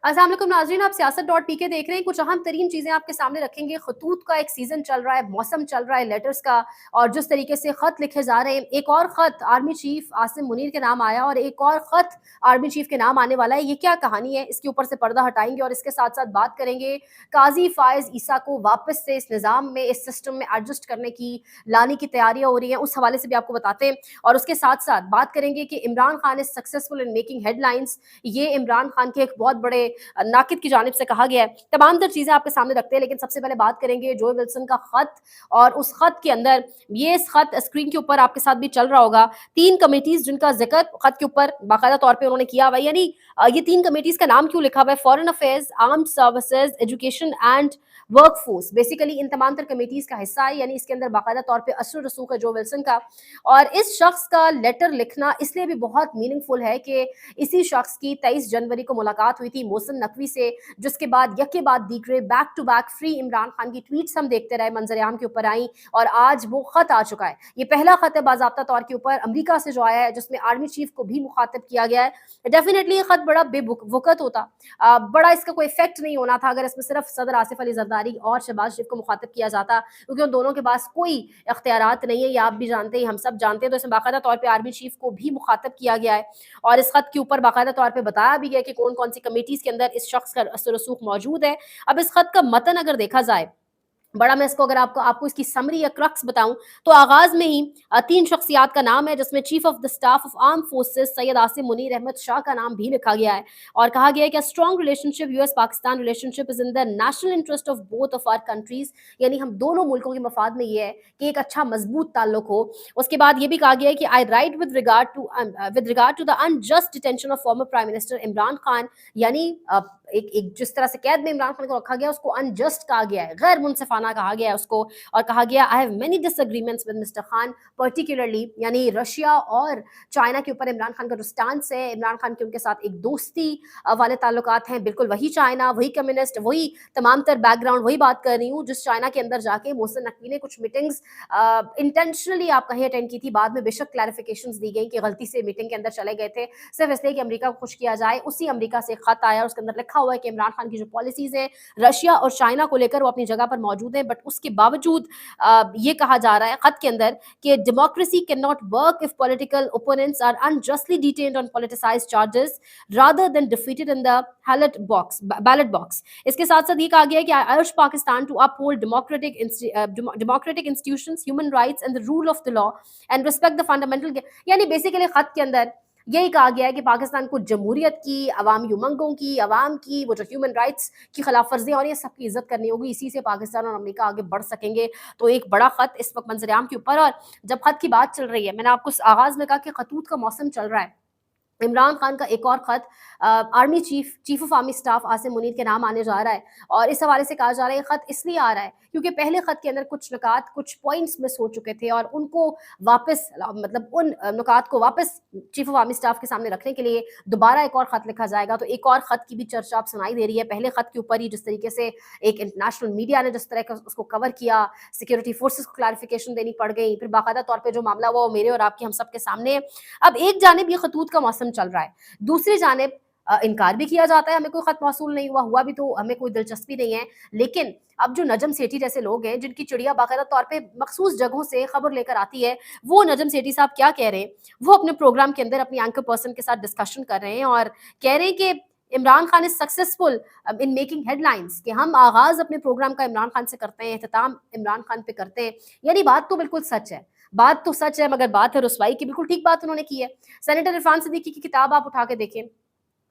अस्सलाम वालेकुम नाज़रीन, आप सियासत डॉट पी के देख रहे हैं। कुछ अहम तरीन चीज़ें आपके सामने रखेंगे। खतूत का एक सीज़न चल रहा है, मौसम चल रहा है लेटर्स का, और जिस तरीके से ख़त लिखे जा रहे हैं, एक और ख़त आर्मी चीफ आसिम मुनीर के नाम आया और एक और ख़त आर्मी चीफ के नाम आने वाला है। ये क्या कहानी है, इसके ऊपर से पर्दा हटाएंगे और इसके साथ साथ बात करेंगे काजी फ़ायज़ ईसा को वापस से इस निज़ाम में, इस सिस्टम में एडजस्ट करने की, लाने की तैयारियाँ हो रही हैं, उस हवाले से भी आपको बताते हैं। और उसके साथ साथ बात करेंगे कि Imran Khan is successful in making headlines. ये इमरान खान के एक बहुत बड़े नाकिद की जानिब से कहा गया है। तमाम तर चीज़ें आपके सामने रखते हैं, लेकिन सबसे पहले बात करेंगे जो विल्सन का खत, और उस खत के अंदर ये इस खत स्क्रीन के ऊपर आपके साथ भी चल रहा होगा। 3 कमिटीज़ जिनका ज़िक्र खत के ऊपर बाकायदा तौर पे उन्होंने किया हुआ है। यानी ये 3 कमिटीज़ का नाम क्यों लिखा हुआ है? Foreign affairs, armed services, education and workforce. Basically इन तमाम तर कमिटीज़ का हिस्सा है, यानी इसके अंदर बाकायदा तौर पे असर रसूख है जो विल्सन का। और इस शख्स का लेटर लिखना इसलिए भी बहुत मीनिंगफुल है कि इसी शख्स की 23 जनवरी को मुलाकात हुई थी मोहसिन नकवी से, जिसके बाद यके बाद दीगरे back to back free Imran Khan की ट्वीट्स हम देखते रहे, मंजर-ए-आम के ऊपर आई, और आज वो खत आ चुका है। ये पहला खत है बाज़ाब्ता तौर के ऊपर अमेरिका से जो आया है, जिसमें आर्मी चीफ को भी मुखातिब किया गया है। डेफिनेटली ये खत बड़ा बेवकूत होता, बड़ा इसका कोई इफेक्ट नहीं होना था अगर इसमें सिर्फ सदर आसिफ अली जरदारी और शहबाज शरीफ को मुखातिब किया जाता, क्योंकि उन दोनों के पास कोई इख्तियारात नहीं है। ये आप भी जानते हैं, हम सब जानते हैं। तो इसमें बाकायदा तौर पर आर्मी चीफ को भी मुखातिब किया गया है, और इस खत के ऊपर बाकायदा तौर पे बताया भी गया कि कौन कौन सी कमेटीज के अंदर इस शख्स का असर रसूख मौजूद है। अब इस खत का मतन अगर देखा जाए बड़ा, मैं इसको अगर आपको इसकी समरी या क्रक्स बताऊं, तो आगाज में ही 3 शख्सियात का नाम है, जिसमें chief of the staff of arm forces Syed Asim Munir Ahmed Shah का नाम भी लिखा गया है। और कहा गया है कि strong relationship US Pakistan relationship is in the national interest of both of our countries. यानी हम दोनों मुल्कों के मफाद में ये है कि एक अच्छा मजबूत ताल्लुक हो। उसके बाद ये भी कहा गया है कि I write with regard to the unjust detention of former prime minister Imran Khan. यानी एक जिस तरह से कैद में इमरान खान को रखा गया, उसको अनजस्ट कहा गया है, गैर मुनसिफाना कहा गया है उसको। और कहा गया I have many disagreements with mister Khan particularly, यानी रशिया और चाइना के ऊपर इमरान खान का जो स्टांस है, इमरान खान के उनके साथ एक दोस्ती वाले ताल्लुकात हैं, बिल्कुल वही चाइना, वही कम्युनिस्ट, वही तमाम तर बैकग्राउंड, वही बात कर रही हूँ जिस चाइना के अंदर जाके मोहसिन नकवी ने कुछ मीटिंग्स इंटेंशनली आप कहीं अटेंड की थी। बाद में बेशक क्लैरिफिकेशंस दी गई कि गलती से मीटिंग के अंदर चले गए थे, सिर्फ इसलिए कि अमेरिका को खुश किया जाए। उसी अमेरिका से खत आया, उसके अंदर लिखा हुआ है कि इमरान खान की जो पॉलिसीज है रशिया और चाइना को लेकर वो अपनी जगह पर मौजूद है, बट उसके बावजूद ये कहा जा रहा है खत के अंदर कि democracy can not work if political opponents are unjustly detained on politicized charges rather than defeated in the ballot box. इसके साथ साथ ये कहा गया है कि I urge Pakistan to uphold democratic institutions, human rights and the rule of the law and respect the fundamental. यानी basically खत के अंदर यही कहा गया है कि पाकिस्तान को जमहूरियत की, अवामी उमंगों की, अवाम की, वो जो ह्यूमन राइट्स की खिलाफ वर्जियाँ और ये सबकी इज्जत करनी होगी। इसी से पाकिस्तान और अमेरिका आगे बढ़ सकेंगे। तो एक बड़ा खत इस वक्त मंजर-ए-आम के ऊपर। और जब खत की बात चल रही है, मैंने आपको आगाज में कहा कि खतूत का मौसम चल रहा है। इमरान खान का एक और खत army chief of army staff Asim Munir के नाम आने जा रहा है, और इस हवाले से कहा जा रहा है खत इसलिए आ रहा है क्योंकि पहले खत के अंदर कुछ नुकात, कुछ पॉइंट्स मिस हो चुके थे, और उनको वापस, मतलब उन नुकात को वापस चीफ ऑफ आर्मी स्टाफ के सामने रखने के लिए दोबारा एक और खत लिखा जाएगा। तो एक और खत की भी चर्चा आप सुनाई दे रही है। पहले खत के ऊपर ही जिस तरीके से एक इंटरनेशनल मीडिया ने जिस तरह का उसको कवर किया, सिक्योरिटी फोर्सेस को क्लैरिफिकेशन देनी पड़ गई, फिर बाकायदा तौर पर जो मामला हुआ वो मेरे और आपके हम सब के सामने। अब एक जानिब ये खतूत का मौसम चल रहा है, दूसरी जानिब इनकार भी किया जाता है, हमें कोई खत मौसूल नहीं हुआ भी तो हमें कोई दिलचस्पी नहीं है। लेकिन अब जो नजम सेठी जैसे लोग हैं, जिनकी चिड़िया बाकायदा तौर पे मखसूस जगहों से खबर लेकर आती है, वो नजम सेठी साहब क्या कह रहे हैं, वो अपने प्रोग्राम के अंदर अपनी एंकर पर्सन के साथ डिस्कशन कर रहे हैं और कह रहे हैं कि Imran Khan is successful in making headlines, कि हम आगाज अपने प्रोग्राम का इमरान खान से करते हैं, एहतमाम इमरान खान पे करते हैं। यानी बात तो बिल्कुल सच है, बात तो सच है, मगर बात है रुसवाई की। बिल्कुल ठीक बात उन्होंने की है। सेनेटर इरफान सिद्दीकी की किताब आप उठा के देखें,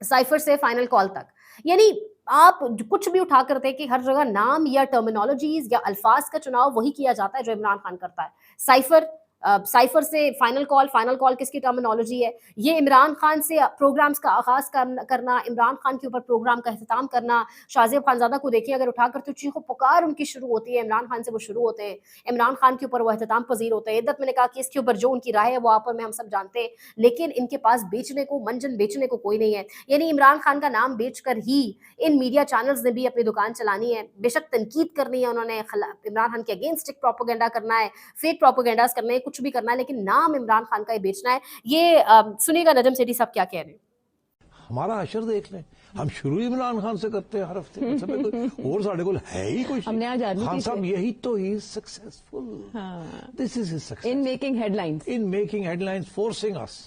साइफर से फाइनल कॉल तक, यानी आप कुछ भी उठा कर दें कि हर जगह नाम या टर्मिनोलॉजीज या अल्फाज का चुनाव वही किया जाता है जो इमरान खान करता है। साइफर साइफर से फाइनल कॉल किसकी टर्मिनोलॉजी है? ये इमरान खान से प्रोग्राम्स का आगाज करना, इमरान खान के ऊपर प्रोग्राम का अख्ताम करना। शाहजेब खानजादा को देखिए, अगर उठाकर तो चीखो पुकार उनकी शुरू होती है, इमरान खान से वो शुरू होते हैं, इमरान खान के ऊपर वो अख्ताम पजीर होते हैं। इद्दत मैंने कहा कि इसके ऊपर जो उनकी राय है वो आप और मैं हम सब जानते हैं, लेकिन इनके पास बेचने को, मंजन बेचने को कोई नहीं है। यानी इमरान खान का नाम बेचकर ही इन मीडिया चैनल्स ने भी अपनी दुकान चलानी है। बेशक तनकीद करनी है उन्होंने, इमरान खान के अगेंस्ट एक प्रोपोगेंडा करना है, फेक प्रोपोगेंडास करने हैं, कुछ भी करना है, लेकिन नाम इमरान खान का ही बेचना है। ये सुनिएगा नजम सेठी साहब क्या कह रहे हैं। हमारा अशर देख लें, ہم شروع ہی عمران خان سے کرتے ہیں ہر ہفتے اور ساڑھے کول ہے ہی کوئی ہم نے آج آرمی خان کی صاحب یہی تو ہی successful this is his success in making headlines in making headlines forcing اس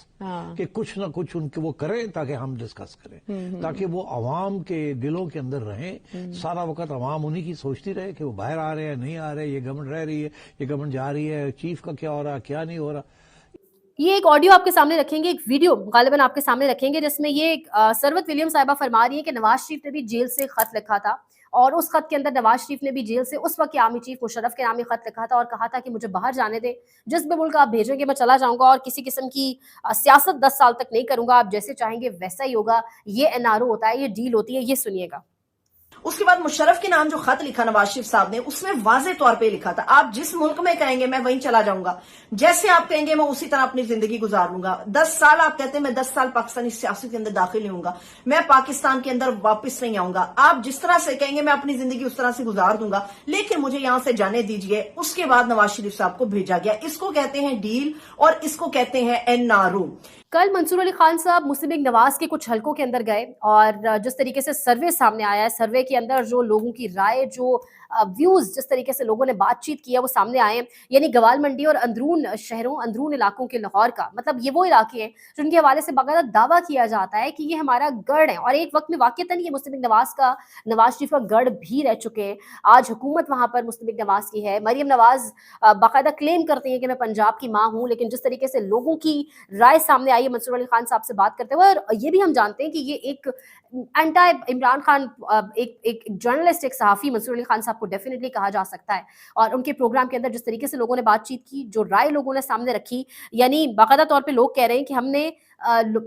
کہ کچھ نہ کچھ ان کے وہ کریں تاکہ ہم ڈسکس کریں تاکہ وہ عوام کے دلوں کے اندر رہیں سارا وقت عوام انہی کی سوچتی رہے کہ وہ باہر آ رہے ہیں نہیں آ رہے یہ گورنمنٹ رہ رہی ہے یہ گورنمنٹ جا رہی ہے چیف کا کیا ہو رہا کیا نہیں ہو رہا. یہ ایک آڈیو آپ کے سامنے رکھیں گے ایک ویڈیو غالباً آپ کے سامنے رکھیں گے جس میں یہ ثروت ولیم صاحبہ فرما رہی ہے کہ نواز شریف نے بھی جیل سے خط لکھا تھا اور اس خط کے اندر نواز شریف نے بھی جیل سے اس وقت کے آرمی چیف مشرف کے نام خط لکھا تھا اور کہا تھا کہ مجھے باہر جانے دیں جس بھی ملک آپ بھیجیں گے میں چلا جاؤں گا اور کسی قسم کی سیاست 10 سال تک نہیں کروں گا آپ جیسے چاہیں گے ویسا ہی ہوگا یہ این آر او ہوتا ہے یہ ڈیل ہوتی ہے یہ سنیے گا. اس کے بعد مشرف کے نام جو خط لکھا نواز شریف صاحب نے اس میں واضح طور پہ لکھا تھا آپ جس ملک میں کہیں گے میں وہیں چلا جاؤں گا جیسے آپ کہیں گے میں اسی طرح اپنی زندگی گزار لوں گا 10 سال آپ کہتے ہیں میں 10 سال پاکستانی سیاست کے اندر داخل نہیں ہوں گا میں پاکستان کے اندر واپس نہیں آؤں گا آپ جس طرح سے کہیں گے میں اپنی زندگی اس طرح سے گزار دوں گا لیکن مجھے یہاں سے جانے دیجئے. اس کے بعد نواز شریف صاحب کو بھیجا گیا اس کو کہتے ہیں ڈیل اور اس کو کہتے ہیں این آر او. کل منصور علی خان صاحب مسلم لیگ نواز کے کچھ حلقوں کے اندر گئے اور جس طریقے سے سروے سامنے آیا ہے سروے کے اندر جو لوگوں کی رائے جو ویوز جس طریقے سے لوگوں نے بات چیت کی ہے وہ سامنے آئے ہیں یعنی گوال منڈی اور اندرون شہروں اندرون علاقوں کے لاہور کا مطلب یہ وہ علاقے ہیں جن کے حوالے سے باقاعدہ دعویٰ کیا جاتا ہے کہ یہ ہمارا گڑھ ہے اور ایک وقت میں واقعتاً یہ مسلم لیگ نواز کا نواز شریف کا گڑھ بھی رہ چکے ہیں. آج حکومت وہاں پر مسلم لیگ نواز کی ہے. مریم نواز باقاعدہ کلیم کرتی ہیں کہ میں پنجاب کی ماں ہوں لیکن جس طریقے سے لوگوں کی رائے سامنے آئی ہے منصور علی خان صاحب سے بات کرتے ہوئے اور یہ بھی ہم جانتے ہیں کہ یہ ایک اینٹی عمران خان ایک جرنلسٹ ایک صحافی منصور علی خان صاحب کو ڈیفینیٹلی کہا جا سکتا ہے اور ان کے پروگرام کے اندر جس طریقے سے لوگوں نے بات چیت کی جو رائے لوگوں نے سامنے رکھی یعنی باقاعدہ طور پہ لوگ کہہ رہے ہیں کہ ہم نے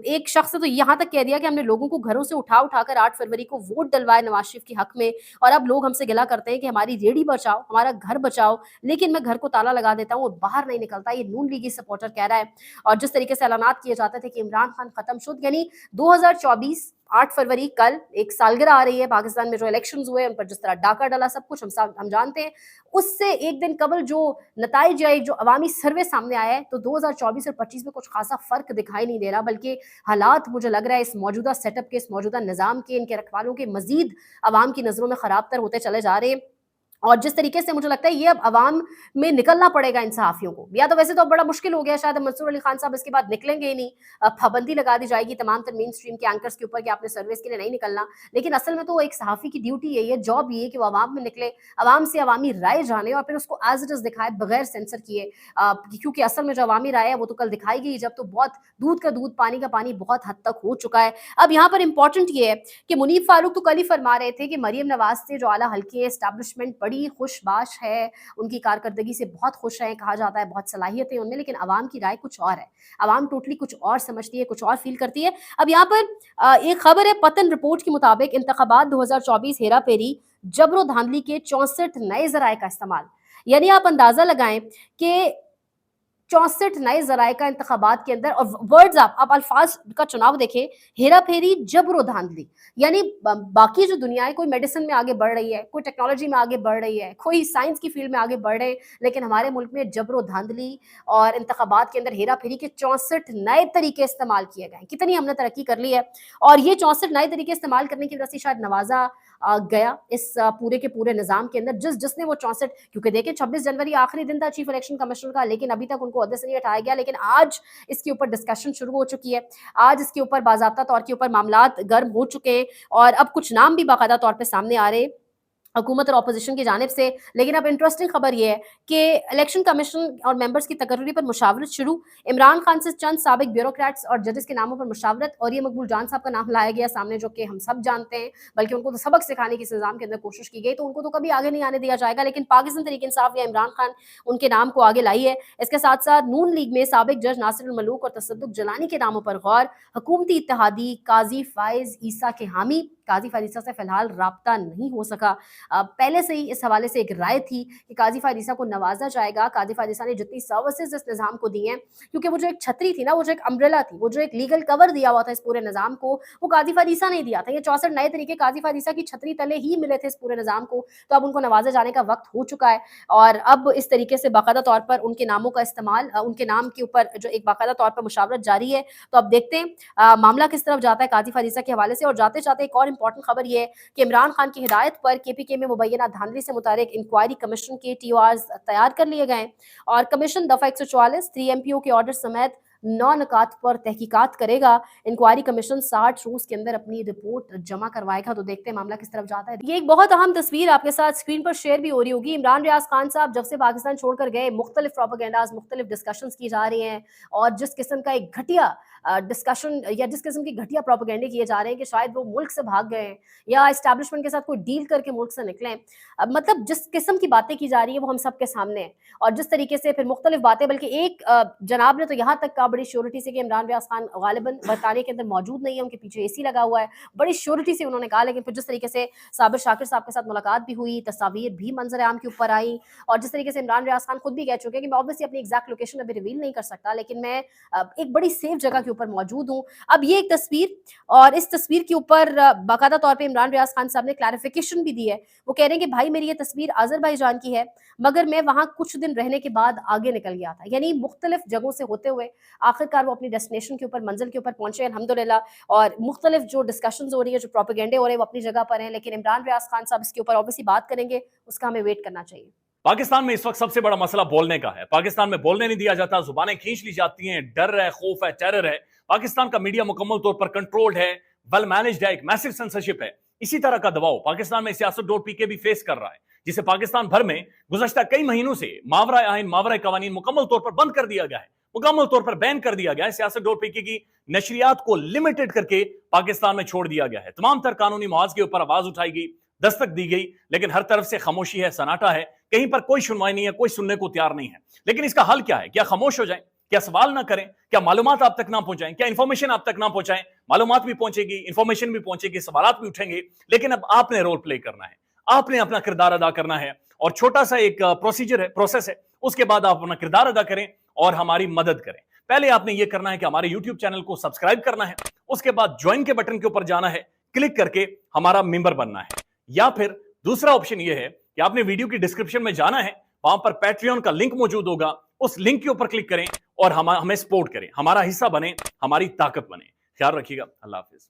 ایک شخص تو یہاں تک کہہ دیا کہ ہم نے لوگوں کو گھروں سے اٹھا کر 8 فروری کو ووٹ ڈلوائے نواز شریف کے حق میں اور اب لوگ ہم سے گلا کرتے ہیں کہ ہماری ریڑھی بچاؤ ہمارا گھر بچاؤ لیکن میں گھر کو تالا لگا دیتا ہوں اور باہر نہیں نکلتا. یہ نون لیگی سپورٹر کہہ رہا ہے اور جس طریقے سے اعلانات کیے جاتے تھے کہ عمران خان ختم شد یعنی 2024 8 فروری کل ایک سالگرہ آ رہی ہے پاکستان میں جو الیکشنز ہوئے ان پر جس طرح ڈاکہ ڈالا سب کچھ ہم جانتے ہیں اس سے ایک دن قبل جو نتائج آئے جو عوامی سروے سامنے آیا ہے تو 2024 اور 25 میں کچھ خاصا فرق دکھائی نہیں دے رہا بلکہ حالات مجھے لگ رہا ہے اس موجودہ سیٹ اپ کے اس موجودہ نظام کے ان کے رکھوالوں کے مزید عوام کی نظروں میں خراب تر ہوتے چلے جا رہے ہیں اور جس طریقے سے مجھے لگتا ہے یہ اب عوام میں نکلنا پڑے گا ان صحافیوں کو یا تو ویسے تو بڑا مشکل ہو گیا شاید منصور علی خان صاحب اس کے بعد نکلیں گے ہی نہیں پابندی لگا دی جائے گی تمام تر مین سٹریم کے اینکرز کے اوپر کہ آپ نے سروس کے لیے نہیں نکلنا لیکن اصل میں تو ایک صحافی کی ڈیوٹی ہے یہ جاب یہ ہے کہ وہ عوام میں نکلے عوام سے عوامی رائے جانے اور پھر اس کو ایز اٹ از دکھائے بغیر سینسر کیے کیونکہ اصل میں جو عوامی رائے ہے وہ تو کل دکھائی گئی جب تو بہت دودھ کا دودھ پانی کا پانی بہت حد تک ہو چکا ہے. اب یہاں پر امپورٹنٹ یہ ہے کہ منیب فاروق تو کل ہی فرما رہے تھے کہ مریم نواز سے جو اعلیٰ حلقے اسٹیبلشمنٹ بڑی خوش باش ہے ان کی کارکردگی سے بہت خوش ہیں کہا جاتا ہے بہت صلاحیتیں ان میں لیکن عوام کی رائے کچھ اور ہے عوام ٹوٹلی کچھ اور سمجھتی ہے کچھ اور فیل کرتی ہے. اب یہاں پر ایک خبر ہے پتن رپورٹ کے مطابق انتخابات 2024 ہیرا پھیری جبر و دھاندلی کے 64 نئے ذرائع کا استعمال یعنی آپ اندازہ لگائیں کہ 64 نئے ذرائع کا انتخابات کے اندر اور ورڈز آپ الفاظ کا چناؤ دیکھیں ہیرا پھیری جبر و دھاندلی یعنی باقی جو دنیا ہے کوئی میڈیسن میں آگے بڑھ رہی ہے کوئی ٹیکنالوجی میں آگے بڑھ رہی ہے کوئی سائنس کی فیلڈ میں آگے بڑھ رہے ہیں لیکن ہمارے ملک میں جبر و دھاندلی اور انتخابات کے اندر ہیرا پھیری کے 64 نئے طریقے استعمال کیے گئے ہیں. کتنی ہم نے ترقی کر لی ہے اور یہ 64 نئے طریقے استعمال کرنے کی وجہ سے شاید نوازا گیا اس پورے کے پورے نظام کے اندر جس نے وہ 64 کیونکہ دیکھیں 26 جنوری آخری دن تھا چیف الیکشن کمشنر کا لیکن ابھی تک ان کو عہدے سے نہیں ہٹایا گیا لیکن آج اس کے اوپر ڈسکشن شروع ہو چکی ہے آج اس کے اوپر باضابطہ طور کے اوپر معاملات گرم ہو چکے ہیں اور اب کچھ نام بھی باقاعدہ طور پہ سامنے آ رہے ہیں حکومت اور اپوزیشن کی جانب سے لیکن اب انٹرسٹنگ خبر یہ ہے کہ الیکشن کمیشن اور ممبرز کی تقرری پر مشاورت شروع عمران خان سے چند سابق بیوروکریٹس اور ججز کے ناموں پر مشاورت اور یہ مقبول جان صاحب کا نام لایا گیا سامنے جو کہ ہم سب جانتے ہیں بلکہ ان کو تو سبق سکھانے کی نظام کے اندر کوشش کی گئی تو ان کو تو کبھی آگے نہیں آنے دیا جائے گا لیکن پاکستان تحریک انصاف یا عمران خان ان کے نام کو آگے لائی ہے. اس کے ساتھ ساتھ نون لیگ میں سابق جج ناصر الملوک اور تصدق جلانی کے ناموں پر غور حکومتی اتحادی قاضی فائز عیسیٰ کے حامی काजी फायद से फिलहाल राब्ता नहीं हो सका। पहले से ही इस हवाले से एक राय थी कि काजी फायद को नवाजा जाएगा। काजी फायद ने जितनी सर्विसेज इस निज़ाम को दी हैं, क्योंकि वो जो एक छतरी थी ना, वो जो एक अम्ब्रेला थी, वो जो एक लीगल कवर दिया हुआ था इस पूरे निज़ाम को, वो काजी फायद ने दिया था। ये 64 नए तरीके काजी फायद की छतरी तले ही मिले थे इस पूरे निज़ाम को। तो अब उनको नवाजा जाने का वक्त हो चुका है और अब इस तरीके से बाकायदा तौर पर उनके नामों का इस्तेमाल, उनके नाम के ऊपर जो एक बाकायदा तौर पर मुशावरत जारी है। तो अब देखते हैं मामला किस तरफ जाता है काजी फायद के हवाले से। और जाते जाते एक और इंपॉर्टेंट खबर ये है कि इमरान खान की हिदायत पर केपीके में मुबैना धांधली से मुतालिक इंक्वायरी कमीशन के TORs तैयार कर लिए गए और कमीशन दफा 144 3 MPO के ऑर्डर समेत 9 निकात पर तहकीकात करेगा। इंक्वायरी कमीशन 60 रोज के अंदर अपनी रिपोर्ट जमा करवाएगा। तो देखते हैं मामला किस तरफ जाता है। ये एक बहुत अहम तस्वीर आपके साथ स्क्रीन पर शेयर भी हो रही होगी। इमरान रियाज खान साहब जब से पाकिस्तान छोड़कर गए, मुख्तलिफ प्रोपेगेंडाज, मुख्तलिफ डिस्कशंस की जा रही हैं और जिस किस्म का एक घटिया डिस्कशन या जिस किस्म की घटिया प्रोपेगेंडे किए जा रहे हैं कि शायद वो मुल्क से भाग गए या एस्टैब्लिशमेंट के साथ कोई डील करके मुल्क से निकले। मतलब जिस किस्म की बातें की जा रही है वो हम सब के सामने है और जिस तरीके से फिर मुख्तलिफ बातें, बल्कि एक जनाब ने तो यहाँ तक कहा बड़ी श्योरिटी से कि इमरान रियाज खान गालिबन बरतानिया के अंदर मौजूद नहीं है, उनके पीछे AC लगा हुआ है, बड़ी श्योरिटी से उन्होंने कहा। लेकिन फिर जिस तरीके से साबिर शाकिर साहब के साथ मुलाकात भी हुई, तस्वीर भी मंजर आम के ऊपर आई और जिस तरीके से इमरान रियाज खान खुद भी कह चुके हैं कि मैं ऑब्वियसली अपनी एग्जैक्ट लोकेशन अभी रिवील नहीं कर सकता, लेकिन मैं एक बड़ी सेफ जगह के ऊपर मौजूद हूँ। अब ये एक तस्वीर और इस तस्वीर के ऊपर बाकायदा तौर पे इमरान रियाज खान साहब ने क्लैरिफिकेशन भी दी है। वो कह रहे हैं कि भाई मेरी ये तस्वीर अजरबैजान की है, मगर मैं वहां कुछ दिन रहने के बाद आगे निकल गया था। यानी मुख्तलिफ जगहों से होते हुए आखिरकार वो अपनी डेस्टिनेशन के ऊपर, मंजिल के ऊपर पहुंचे अल्हम्दुलिल्लाह। और मुख्तलिफ जो डिस्कशंस हो रही है, जो प्रोपेगेंडे हो रहे हैं, वो अपनी जगह पर हैं, लेकिन इमरान रियाज खान साहब इसके ऊपर ऑब्वियसली बात करेंगे, उसका हमें वेट करना चाहिए। पाकिस्तान में इस वक्त सबसे बड़ा मसला बोलने का है। पाकिस्तान में बोलने नहीं दिया जाता, जुबानें खींच ली जाती हैं, डर है, खौफ है, टेरर है। पाकिस्तान का मीडिया मुकम्मल तौर पर कंट्रोल्ड है, वेल मैनेज्ड है, एक मैसिव सेंसरशिप है। इसी तरह का दबाव पाकिस्तान में Siyasat.pk भी फेस कर रहा है, जिसे पाकिस्तान भर में गुज़श्ता कई महीनों से मावरा आइन, मावरा कवानीन मुकम्मल तौर पर बंद कर दिया गया है, मुकम्मल तौर पर बैन कर दिया गया है। Siyasat.pk की नशरियात को लिमिटेड करके पाकिस्तान में छोड़ दिया गया है। तमाम तर कानूनी मुआवजे के ऊपर आवाज उठाई गई, दस्तक दी गई, लेकिन हर तरफ से खामोशी है, सन्नाटा है, कहीं पर कोई सुनवाई नहीं है, कोई सुनने को तैयार नहीं है। लेकिन इसका हल क्या है? क्या खामोश हो जाएं? क्या सवाल ना करें? क्या मालूमात आप तक ना पहुंचाएं? क्या इंफॉर्मेशन आप तक ना पहुंचाएं? मालूमात भी पहुंचेगी, इंफॉर्मेशन भी पहुंचेगी, सवालात भी उठेंगे, लेकिन अब आपने रोल प्ले करना है, आपने अपना किरदार अदा करना है। और छोटा सा एक प्रोसीजर है, प्रोसेस है, उसके बाद आप अपना किरदार अदा करें और हमारी मदद करें। पहले आपने ये करना है कि हमारे YouTube चैनल को सब्सक्राइब करना है, उसके बाद ज्वाइन के बटन के ऊपर जाना है, क्लिक करके हमारा मेंबर बनना है। या फिर दूसरा ऑप्शन ये है कि आपने वीडियो की डिस्क्रिप्शन में जाना है, वहां पर पैट्रियन का लिंक मौजूद होगा, उस लिंक के ऊपर क्लिक करें और हमें सपोर्ट करें, हमारा हिस्सा बने, हमारी ताकत बने। ख्याल रखिएगा। अल्लाह हाफिज।